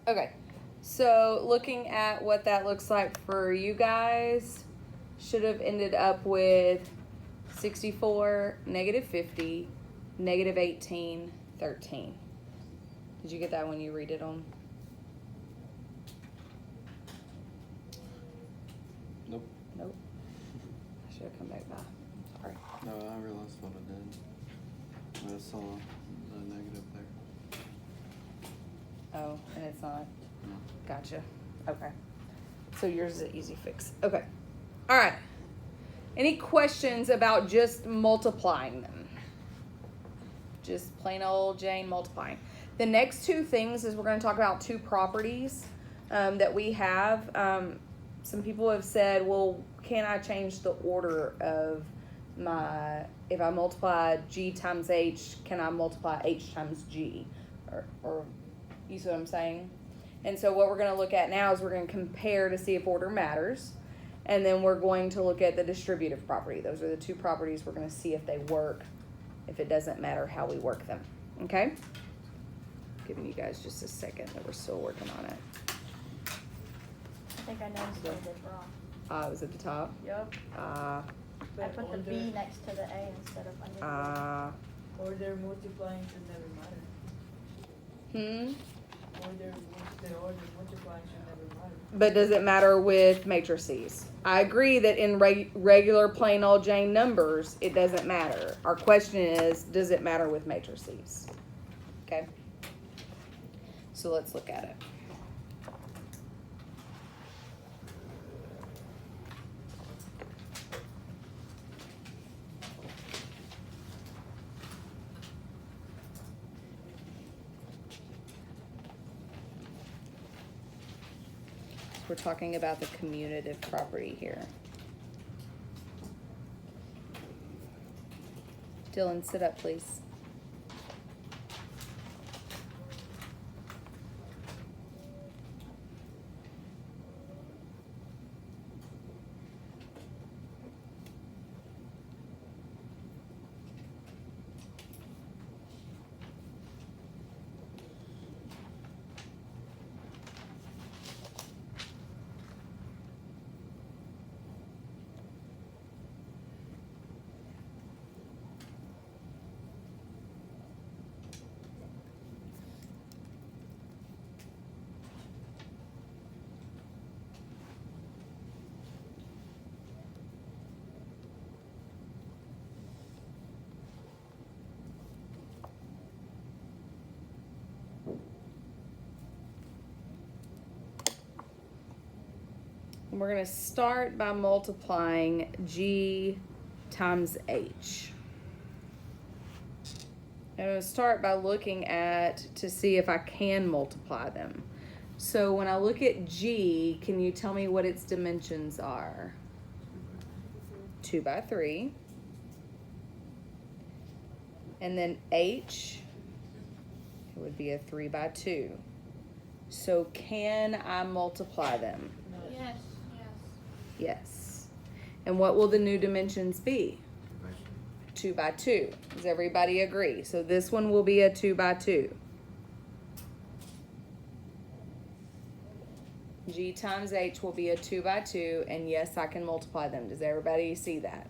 Okay, so looking at what that looks like for you guys, should have ended up with 64, negative 50, negative 18, 13. Did you get that when you read it on? Nope. Nope. I should have come back by. Sorry. No, I realized what I did. I saw the negative there. Oh, and it's not? No. Gotcha. Okay. So yours is an easy fix. Okay. All right. Any questions about just multiplying them? Just plain old Jane multiplying. The next two things is we're going to talk about two properties that we have. Some people have said, well, can I change the order of my, if I multiply G times H, can I multiply H times G? Or you see what I'm saying? And so what we're going to look at now is we're going to compare to see if order matters. And then we're going to look at the distributive property. Those are the two properties we're going to see if they work, if it doesn't matter how we work them. Okay? Giving you guys just a second that we're still working on it. I think I noticed what I did wrong. It was at the top. Yep. Uh, I put the B next to the A instead of under Order multiplying should never matter. The order multiplying should never matter. But does it matter with matrices? I agree that in regular plain old Jane numbers, it doesn't matter. Our question is, does it matter with matrices? Okay. So let's look at it. We're talking about the commutative property here. Dylan, sit up, please. And we're going to start by multiplying G times H. I'm going to start by looking at to see if I can multiply them. So when I look at G, can you tell me what its dimensions are? 2 by 3. And then H, it would be a 3 by 2. So can I multiply them? Yes. Yes. And what will the new dimensions be? 2 by 2. Does everybody agree? So this one will be a 2 by 2. G times H will be a 2 by 2, and yes, I can multiply them. Does everybody see that?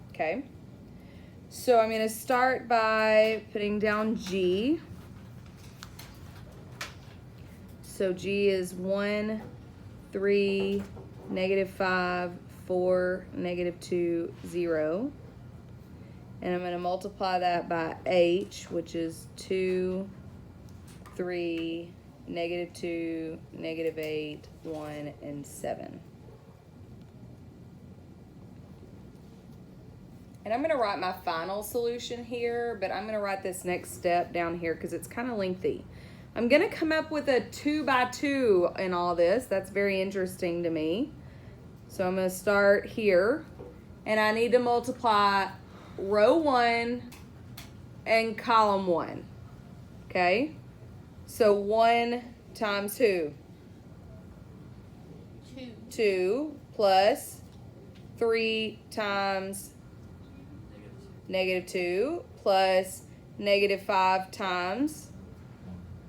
Okay. So I'm going to start by putting down G. So G is 1, 3, negative 5, 4, negative 2, 0. And I'm going to multiply that by H, which is 2, 3, negative 2, negative 8, 1, and 7. And I'm going to write my final solution here, but I'm going to write this next step down here because it's kind of lengthy. I'm going to come up with a 2 by 2 in all this. That's very interesting to me. So I'm going to start here, and I need to multiply row 1 and column 1. Okay? So 1 times who? 2 plus 3 times negative 2 plus negative 5 times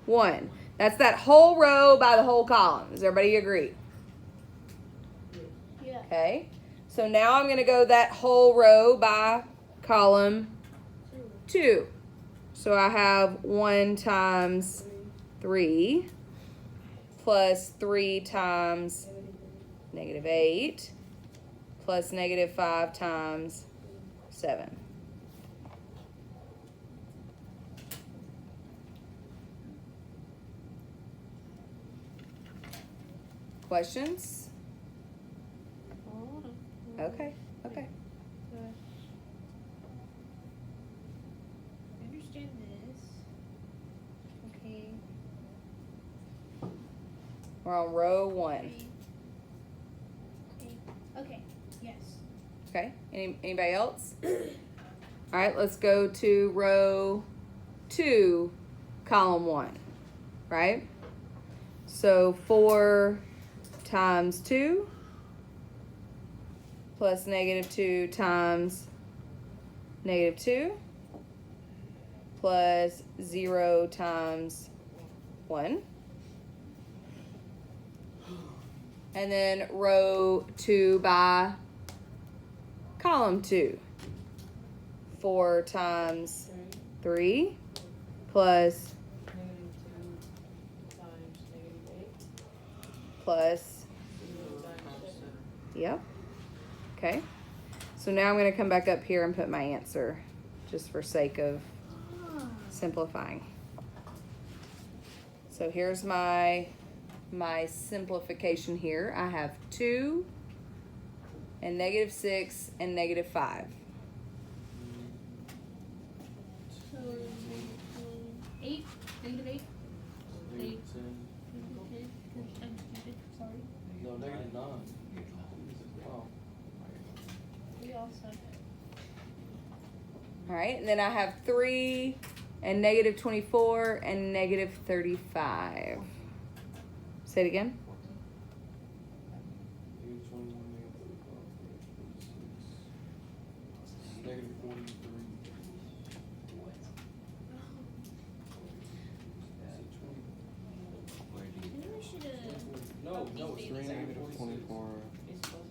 1. That's that whole row by the whole column. Does everybody agree? Yeah. Okay. So now I'm going to go that whole row by column 2. So I have 1 times 3 plus 3 times negative 8 plus negative 5 times 7. Questions? Okay, okay. I understand this. Okay. We're on row 1. Okay. Yes. Okay. Anybody else? All right, let's go to row 2, column 1. Right? So 4 times 2 plus negative 2 times negative 2 plus 0 times 1. And then row 2 by column 2. 4 times 3 plus -2 times -8. plus, 0 times 7. yep. Okay. So now I'm going to come back up here and put my answer just for sake of simplifying. So here's my simplification here. I have 2 and negative 6 and negative 5. So 8, negative 8. Negative 10. I'm stupid. Sorry. No, negative 9. Wow. We all suck. All right, and then I have 3 and negative 24 and negative 35. Say it again. Negative 21, negative 45, negative 46. Negative 43. Maybe we should No, it's negative 24. It's fuzzy.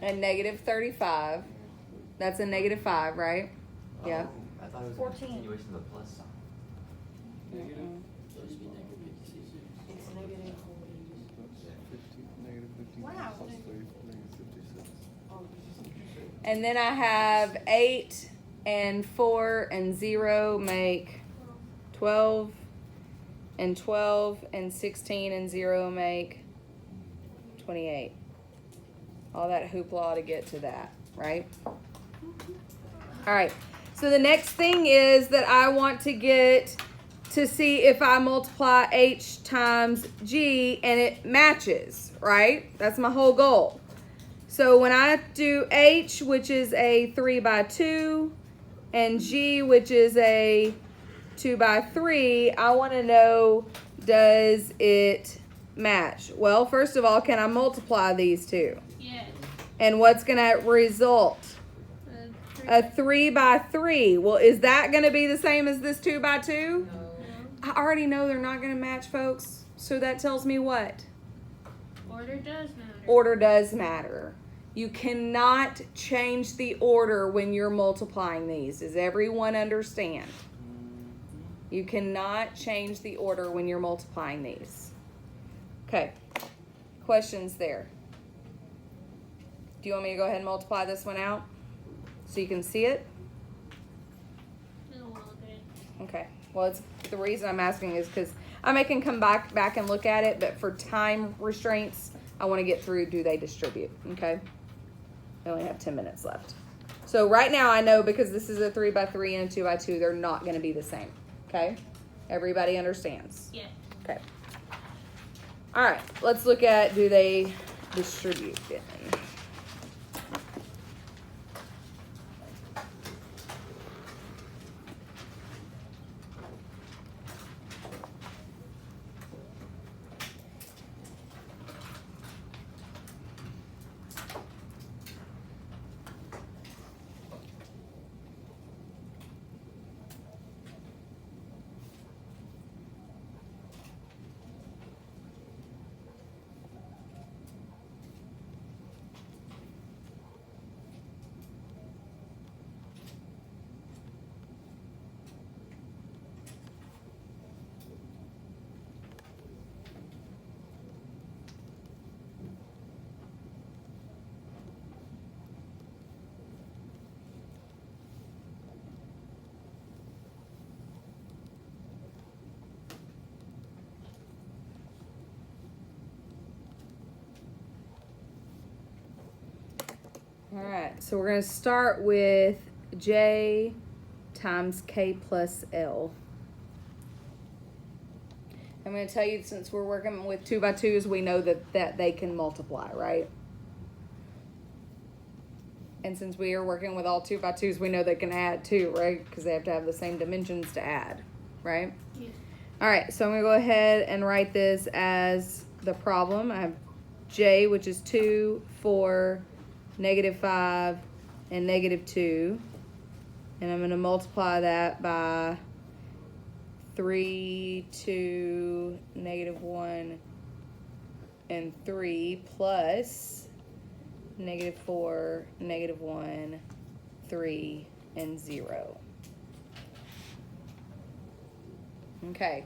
And negative 35. That's a negative 5, right? Yeah. I thought it was 14. a continuation of the plus sign. Negative. It's negative 15, negative 15 Wow. plus 3, negative 56. And then I have 8 and 4 and 0 make 12. And 12 and 16 and 0 make 28. All that hoopla to get to that, right? All right. So the next thing is that I want to get to see if I multiply H times G and it matches, right? That's my whole goal. So when I do H, which is a 3 by 2, and G, which is a 2 by 3, I want to know, does it match? Well, first of all, can I multiply these two? Yes. And what's going to result? A 3 by 3. Well, is that going to be the same as this 2 by 2? No. I already know they're not going to match, folks. So that tells me what? Order does matter. Order does matter. You cannot change the order when you're multiplying these. Does everyone understand? You cannot change the order when you're multiplying these. Okay. Questions there? Do you want me to go ahead and multiply this one out so you can see it? I don't want to look at it. Okay. Well, it's the reason I'm asking is because I can come back and look at it, but for time restraints, I want to get through, do they distribute? Okay. I only have 10 minutes left. So right now I know because this is a 3 by 3 and a 2 by 2, they're not going to be the same. Okay. Everybody understands? Yeah. Okay. All right. Let's look at, do they distribute then? right, so we're going to start with J times K plus L. I'm going to tell you, since we're working with 2 by 2s, we know that they can multiply, right? And since we are working with all 2 by 2s, we know they can add too, right? Because they have to have the same dimensions to add, right? Yeah. All right, so I'm going to go ahead and write this as the problem. I have J, which is 2, 4, -5, and -2. And I'm going to multiply that by 3, 2, -1, and 3 plus -4, -1, 3, and 0. Okay.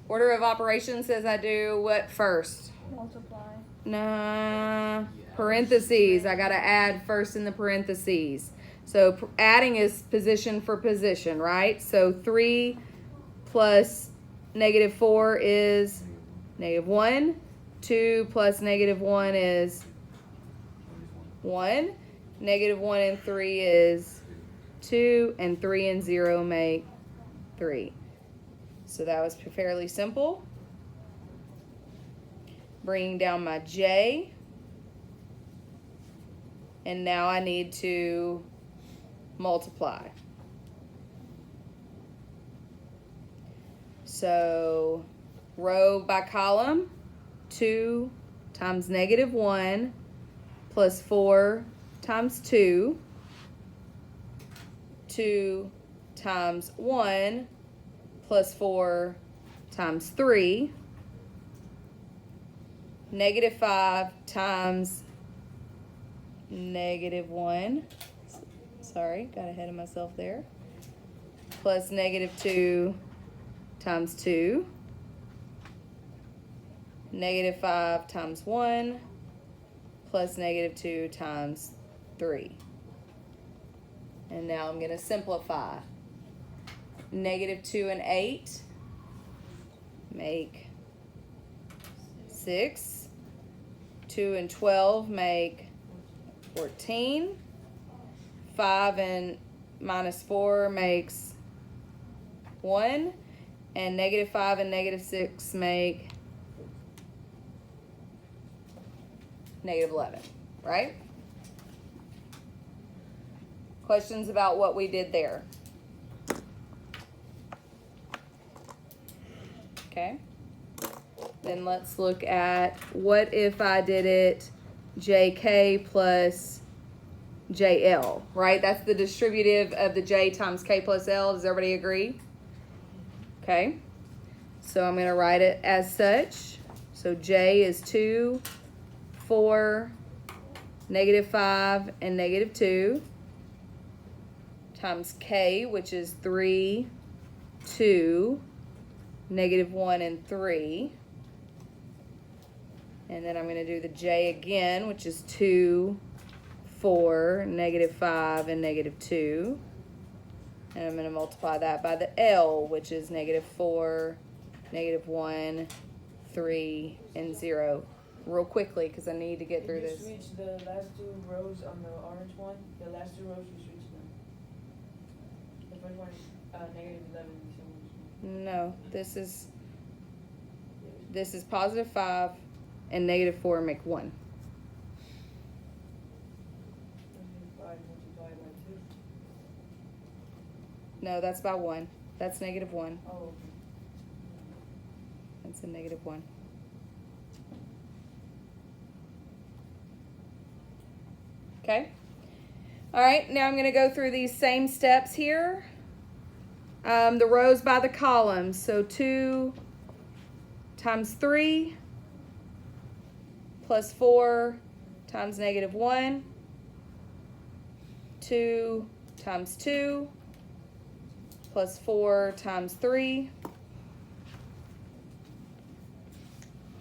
Order of operations says I do what first? Multiply. Nah, parentheses. I gotta add first in the parentheses. So adding is position for position, right? So 3 plus -4 is -1. 2 plus -1 is 1. -1 and 3 is 2. And 3 and 0 make 3. So that was fairly simple. Bringing down my J. And now I need to multiply. So row by column, 2 times -1 plus 4 times 2. 2 times 1 plus 4 times 3. -5 times -1. Sorry, got ahead of myself there. Plus -2 times 2. -5 times 1 plus -2 times 3. And now I'm going to simplify. -2 and 8 make 6. 2 and 12 make 14. 5 and -4 makes 1. And -5 and -6 make -11, right? Questions about what we did there? Okay. Then let's look at what if I did it JK plus JL, right? That's the distributive of the J times K plus L. Does everybody agree? Okay. So I'm going to write it as such. So J is 2, 4, -5, and -2 times K, which is 3, 2, -1, and 3. And then I'm going to do the J again, which is 2, 4, -5, and -2. And I'm going to multiply that by the L, which is -4, -1, 3, and 0. Real quickly, because I need to get through If you this. switch the last 2 rows on the orange one, the last 2 rows, you switch them. The first one is -11. No, this is +5 and -4 make 1. 5 multiplied by 2. No, that's by 1. That's -1. Oh, okay. That's a -1. Okay. All right, now I'm going to go through these same steps here. The rows by the columns. So 2 times 3 plus 4 times -1. 2 times 2 plus 4 times 3.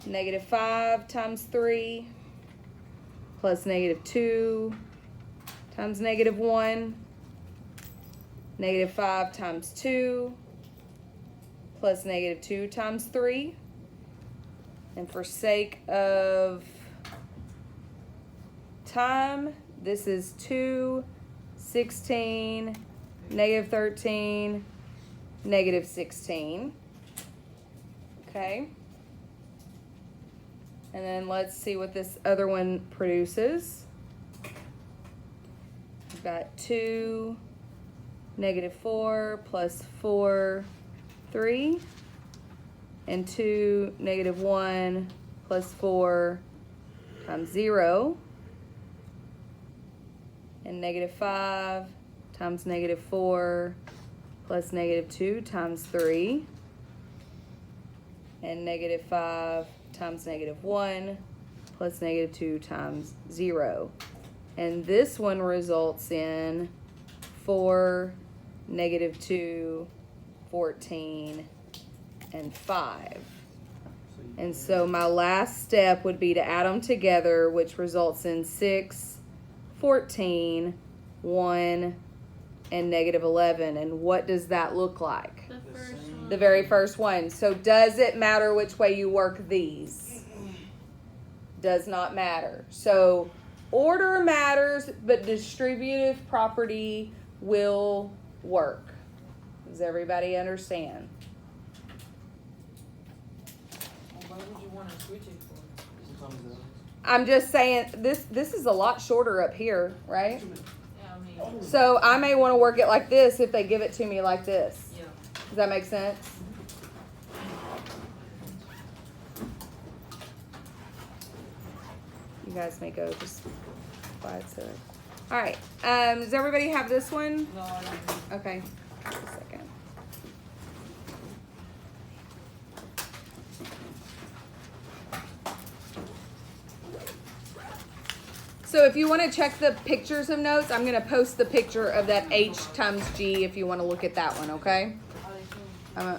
-5 times 3 plus -2 times -1. -5 times 2 plus -2 times 3. And for sake of time, This is 2, 16, negative 13, negative 16. Okay. And then let's see what this other one produces. We've got 2, negative 4, plus 4, 3. And 2, negative 1, plus 4 times 0. And negative 5 times negative 4 plus negative 2 times 3. And negative 5 times negative 1 plus negative 2 times 0. And this one results in 4, negative 2, 14, and 5. And so my last step would be to add them together, which results in 6, 14, 1, and negative 11. And what does that look like? The first one. The very first one. So does it matter which way you work these? Does not matter. So order matters, but distributive property will work. Does everybody understand? Why would you want to switch it for? I'm just saying this is a lot shorter up here, right? Yeah, I mean, So I may want to work it like this if they give it to me like this. yeah. Does that make sense? You guys may go just by itself. All right. Does everybody have this one? No, I don't. Okay. Just a second. So if you want to check the pictures of notes, I'm going to post the picture of that H times G if you want to look at that one, okay? I think I'm